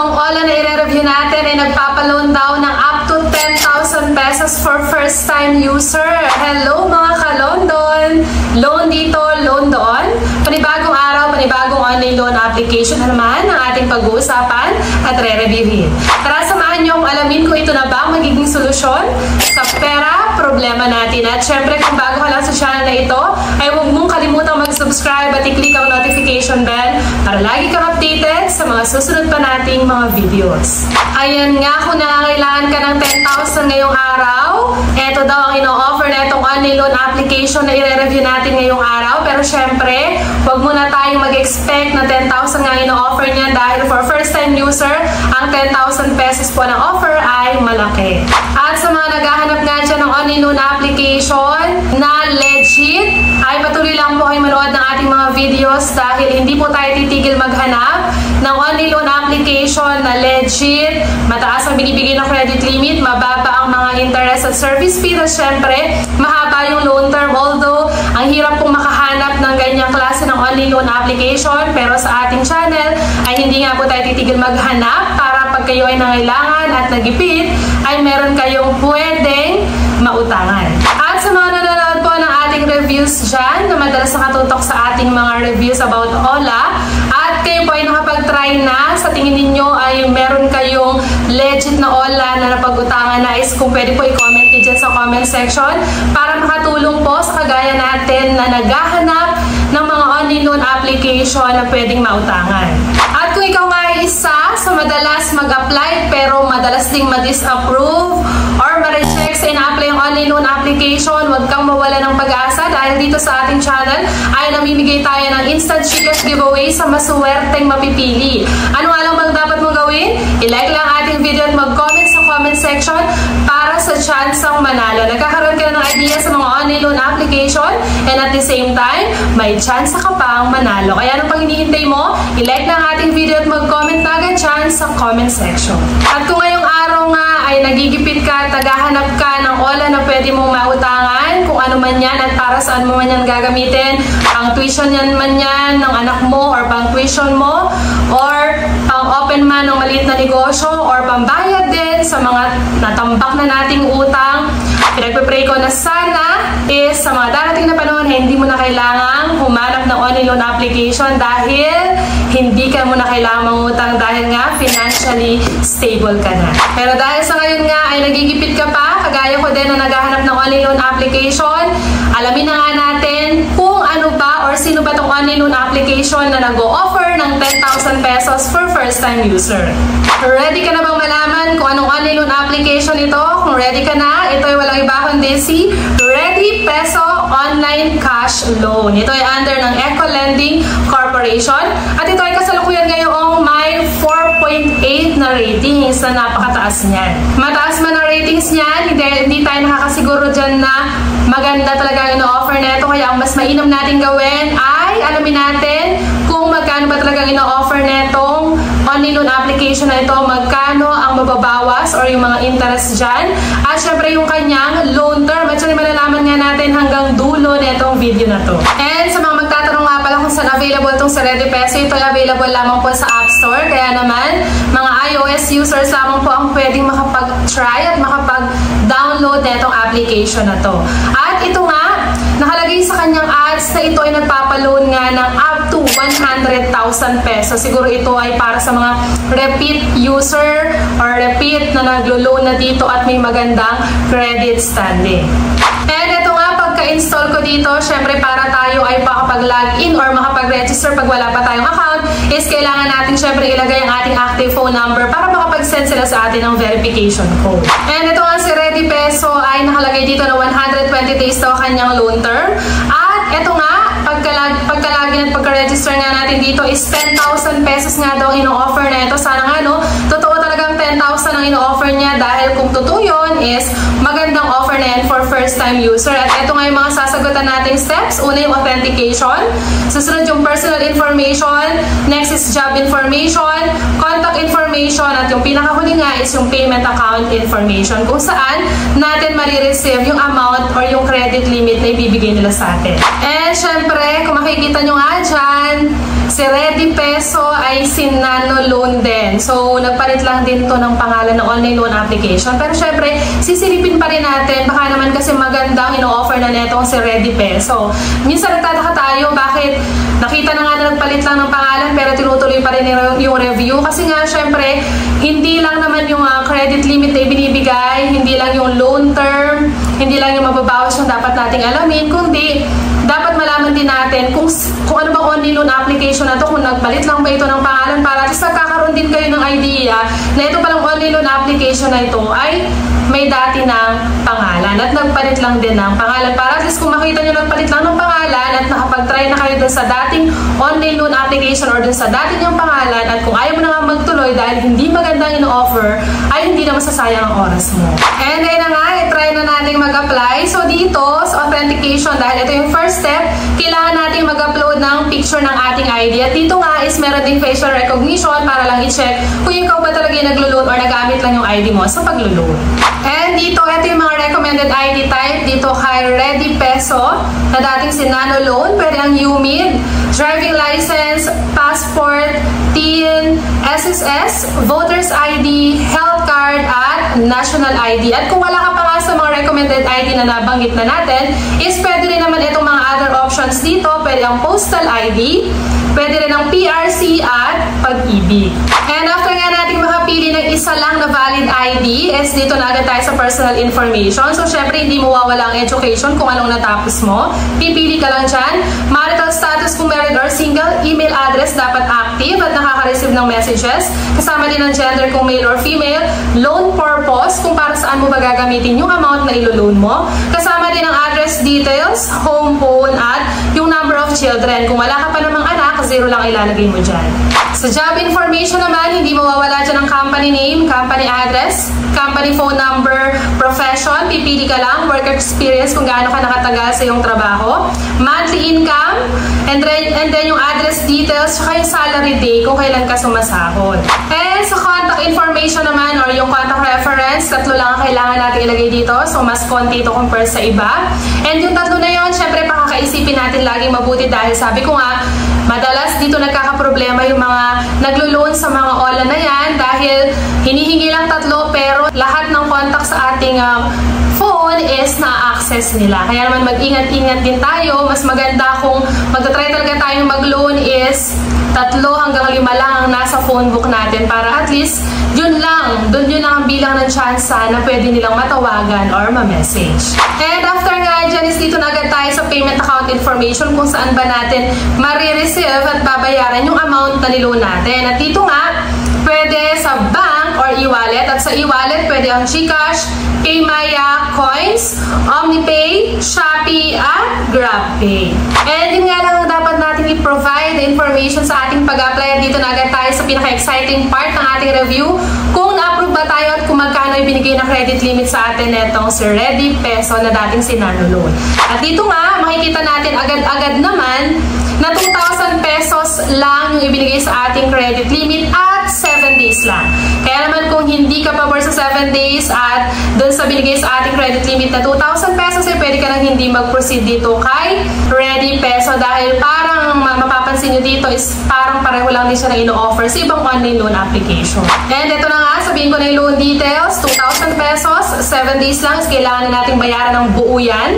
itong OLA na i-review natin ay nagpapaloan daw ng up to 10,000 pesos for first-time user. Hello mga ka-London! Loan dito, loan doon. Panibagong araw, panibagong online loan application na naman ang ating pag-uusapan at re-reviewin. Tara, samahan niyo kung alamin kung ito na ba ang magiging solusyon sa pera problema natin. At syempre, kung bago ka lang sa channel na ito, ay huwag mong kalimutang mag-subscribe at i-click ang notification bell para lagi kang updated sa mga susunod pa nating mga videos. Ayan nga, kung nangangailangan ka ng 10,000 ngayong araw, eto daw ang ino-offer na itong online loan application na i-review natin ngayong araw. Pero syempre, huwag muna tayong mag-expect na 10,000 nga ino-offer niya dahil for first-time user, ang 10,000 pesos po ng offer ay malaki. At sa mga naghahanap nga dyan ng online loan application na legit, ay patuloy lang po kayo manood ng ating mga videos dahil hindi po tayo titigil maghanap ng online loan application na legit, mataas ang binibigay na credit limit, mababa ang mga interest at service fee, at syempre, mahaba yung loan term. Although, ang hirap pong makahanap ng ganyang klase ng online loan application, pero sa ating channel ay hindi nga po tayo titigil maghanap para pag kayo ay nangailangan at nagipit, ay meron kayong pwedeng mautangan. At sa mga nanonood po ng ating reviews dyan, na madalas nakatutok sa ating mga reviews about OLA, at kayo po ay nakapag-try na, sa tingin ninyo ay meron kayong legit na OLA na napag-utangan na, is kung pwede po i-comment nyo dyan sa comment section para makatulong po sa kagaya natin na naghahanap ng mga online loan application na pwedeng mautangan. At kung ikaw nga ay isa sa madalas mag-apply pero madalas ding ma-disapprove or ma-reject sa ina-apply yung online loan application, huwag kang mawala ng pag-asa dahil dito sa ating channel ay namimigay tayo ng instant Gcash giveaway sa masuwerteng mapipili. Ano nga lang bang dapat mong gawin? I-like lang ating video at mag-comment sa comment section para sa chance ang manalo. Nagkakaroon ka na ng idea sa mga online loan application and at the same time, may chance ka pang manalo. Kaya anong pang hinihintay mo? I-like lang ating video at mag-comment na agad chance sa comment section. At kung ngayong araw nga ay nagigipit ka at naghahanap ka ng OLA na pwede mong mautangan, kung ano man yan at para saan mo man yan gagamitin, pang tuition yan man yan ng anak mo or pang tuition mo or pang open man ng maliit na negosyo or pambayad din sa mga natambak na nating utang, pinagpipray ko na sana is sa mga darating na panahon hindi mo na kailangang humanap ng online loan application dahil hindi ka mo na kailangang mangutang dahil nga financially stable ka na. Pero dahil sa ngayon nga ay nagigipit ka pa, kagaya ko din na naghahanap ng online loan application, alamin na nga natin kung ano ba or sino ba itong online loan application na nag-o-offer ng 10,000 pesos for first-time user. Ready ka na bang malaman kung anong online loan application ito? Kung ready ka na, ito ay walang iba kundi si Ready Peso Online Cash Loan. Ito ay under ng Eco Lending Corporation at ito ay kasalukuyan ngayong may 4.8 na ratings na napakataas niyan. Mataas man ang ratings niyan, hindi tayo nakakasiguro dyan na maganda talaga ang ino-offer na ito. Kaya ang mas mainam natin gawin ay alamin natin kung magkano ba talaga ino-offer na itong online loan application na ito, magkano ang mababawas or yung mga interest dyan, at syempre yung kanyang loan term. At syempre malalaman nga natin hanggang dulo na itong video na to. And sa mga magtatanong nga pala kung saan available itong sa Ready Peso, ito ay available lamang po sa App Store. Kaya naman, mga iOS users lamang po ang pwedeng makapag-try at makapag-download na itong application na to. At ito nga, nakalagay sa kanyang ads na ito ay nagpapaloan nga ng up to 100,000 pesos. Siguro ito ay para sa mga repeat user or repeat na naglo-loan na dito at may magandang credit standing. And ito nga, pagka-install ko dito, syempre para tayo ay makapag-login or makapag-register pag wala pa tayong account, is kailangan natin syempre ilagay ang ating active phone number para makapag-send sila sa atin ng verification code. And ito nga si Ready Peso ay nakalagay dito na 120 days daw kanyang loan term. At ito nga, pagka-login at pagka-register nga natin dito is 10,000 pesos nga daw ino-offer na ito. Sana nga no, totoo talagang 10,000 ang ino-offer niya dahil kung totoo yun is magandang offer na yan for first-time user. At ito nga yung mga sasagutan nating steps. Una yung authentication, susunod yung personal information, next is job information, contact information, at yung pinakahuli nga is yung payment account information kung saan natin marireceive yung amount or yung credit limit na ibibigay nila sa atin. And syempre, kung makikita nyo nga dyan, Si Ready Peso ay si Nano Loan din. So, nagpalit lang din to ng pangalan ng online loan application. Pero syempre, sisilipin pa rin natin. Baka naman kasi magandang ino-offer na netong si Ready Peso. Minsan nagtataka tayo, bakit nakita na nga na nagpalit lang ng pangalan pero tinutuloy pa rin yung review. Kasi nga, syempre, hindi lang naman yung credit limit na ibinibigay, hindi lang yung loan term, hindi lang yung mababawas yung dapat nating alamin, kundi dapat malaman din natin kung ano ba online loan application na to, kung nagpalit lang ba ito ng pangalan, para at least nagkakaroon din kayo ng idea na ito palang online loan application na ito ay may dati ng pangalan at nagpalit lang din ng pangalan, para at least kung makita nyo nagpalit lang ng pangalan at nakapag-try na kayo dun sa dating online loan application or dun sa dating yung pangalan, at kung ayaw mo na nga magtuloy dahil hindi magandang ino-offer, ay hindi na masasayang ang oras mo. And then na nga, try na natin mag-apply. So dito sa authentication, dahil ito yung first step, kailangan natin mag-upload ng picture ng ating ID. At dito nga is meron ding facial recognition para lang i-check kung ikaw ba talaga yung naglo-loan or nagamit lang yung ID mo sa paglo-loan. And dito, ito yung mga recommended ID type. Dito kay Ready Peso, na dating si Nano Loan, pwede ang UMID, driving license, passport, TIN, SSS, voter's ID, health card, at national ID. At kung wala ka pa nga sa mga recommended ID na nabanggit na natin, is pwede rin naman itong mga other options dito. Pwede ang postal ID, pwede rin ang PRC at pag-ibig. And after nga natin makapili ng isa lang na valid ID, is dito na agad tayo sa personal information. So, syempre, hindi mawawala ang education kung anong natapos mo. Pipili ka lang dyan. Marital status kung married or single, email address dapat active at nakaka-receive ng messages. Kasama din ang gender kung male or female. Loan purpose, kung para saan mo ba gagamitin yung amount na ilo-loan mo. Kasama din ang address details, home phone, at yung number of children. Kung wala ka pa namang anak, 0 lang ilalagay mo dyan. Sa job information naman, hindi mawawala dyan ang company name, company address, company phone number, profession, pipili ka lang, work experience kung gaano ka nakatagal sa iyong trabaho, monthly income, and then yung address details, saka yung salary day kung kailan ka sumasahod. And sa contact information naman, or yung contact reference, 3 lang ang kailangan natin ilagay dito, so mas konti ito compare sa iba. And yung 3 na yun, syempre pakakaisipin natin laging mabuti, dahil sabi ko nga, madalas dito nagkakaproblema yung mga naglo-loan sa mga online na yan, dahil hinihingi lang 3 pero lahat ng contact sa ating phone is na-access nila. Kaya naman mag-ingat-ingat din tayo. Mas maganda kung magta-try talaga tayong mag-loan is 3 hanggang 5 lang ang nasa phone book natin, para at least yun lang ang bilang ng chance na pwede nilang matawagan or ma-message. And after nga dyan is dito na agad tayo sa payment account information, kung saan ba natin marireceive at babayaran yung amount na niloan natin. At dito nga, pwede sa bank or e-wallet, at sa e-wallet pwede ang GCash, PayMaya, Coins, OmniPay, Shopee, at GrabPay. And yun nga lang ang dapat natin i-provide information sa ating pag-apply. Dito na agad tayo sa pinaka-exciting part ng ating review, kung na-approve ba tayo at kung magkano ibinigay na credit limit sa atin netong si Ready Peso na dating si Nano Loan. At dito nga, makikita natin agad-agad naman na 2,000 pesos lang yung ibinigay sa ating credit limit at 7 days lang. Kaya naman kung hindi ka pabor sa 7 days at dun sa binigay sa ating credit limit na 2,000 pesos, eh pwede ka nang hindi mag-proceed dito kay Ready Peso, dahil parang mapapansin nyo dito is parang pareho lang din siya na ino-offer sa ibang online loan application. And ito na nga, sabihin ko na yung loan details, 2,000 pesos, 7 days lang, is kailangan na natin bayaran ng buo yan.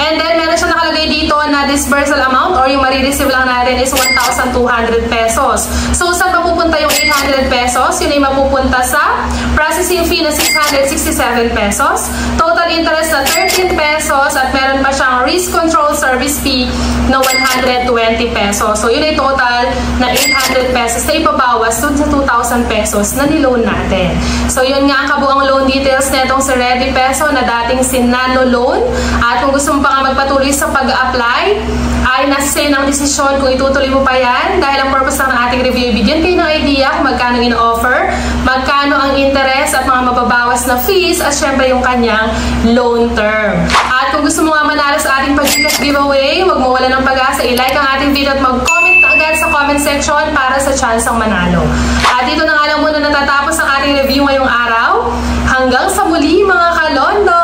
And then meron siya nakalagay dito na disbursal amount or yung marireceive lang natin is 1,200 pesos. So saan mapupunta yung 800 pesos? Yun ay mapupunta sa processing fee na 667 pesos, total interest na 13 pesos, at meron pa siyang risk control service fee na 120 pesos. So yun ay total na 800 pesos na ipabawas dun sa 2,000 pesos na niloan natin. So yun nga ang kabuang loan details netong si Ready Peso na dating si Nano Loan. At kung gusto mo pa nga magpatuloy sa pag-apply, ay nasa sa'yo ng desisyon kung itutuloy mo pa yan, dahil ang purpose lang ng ating review, bigyan kayo ng idea kung magkano in-offer, magkano ang interest at mga mababawas na fees, at syempre yung kanyang loan term. At kung gusto mo nga manalo sa ating pag-GCash giveaway, huwag mo wala ng pag-asa, i-like ang ating video at mag-comment na agad sa comment section para sa chance ang manalo. At dito na nga lang muna natatapos ang ating review ngayong araw. Hanggang sa muli mga kalondo!